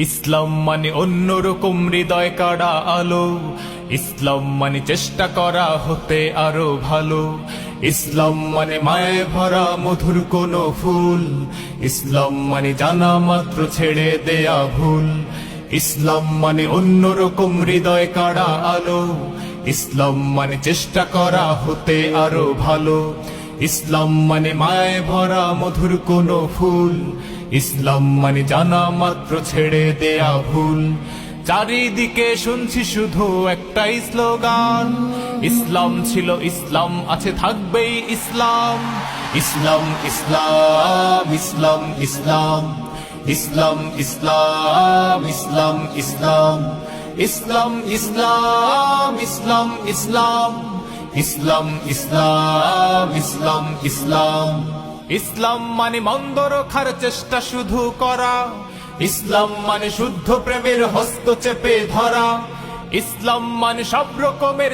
ইসলাম মানে অন্যরকম হৃদয় কাড়া আলো, ইসলাম মানে চেষ্টা করা হতে আরো ভালো। ইসলাম মানে মায়ে ভরা মধুর কোন ফুল, ইসলাম মানে জানা মাত্র ছেড়ে দেয়া ভুল। ইসলাম মানে অন্যরকম হৃদয় কাড়া আলো, ইসলাম মানে চেষ্টা করা হতে আরো ভালো। ইসলাম মানে মায়ে ভরা মধুর কোন ফুল, ইসলাম মানে জানা মাত্র ছেড়ে দেয়া ভুল। চারিদিকে শুনছি শুধু একটাই স্লোগান, ইসলাম ছিল ইসলাম আছে থাকবেই ইসলাম। ইসলাম ইসলাম ইসলাম ইসলাম, ইসলাম ইসলাম ইসলাম ইসলাম, ইসলাম ইসলাম ইসলাম ইসলাম, ইসলাম ইসলাম ইসলাম ইসলাম। ইসলাম মানে মন্দ রক্ষার চেষ্টা শুধু করা, ইসলাম মানে শুদ্ধ প্রেমের হস্ত চেপে ধরা। ইসলাম মানে সব রকমের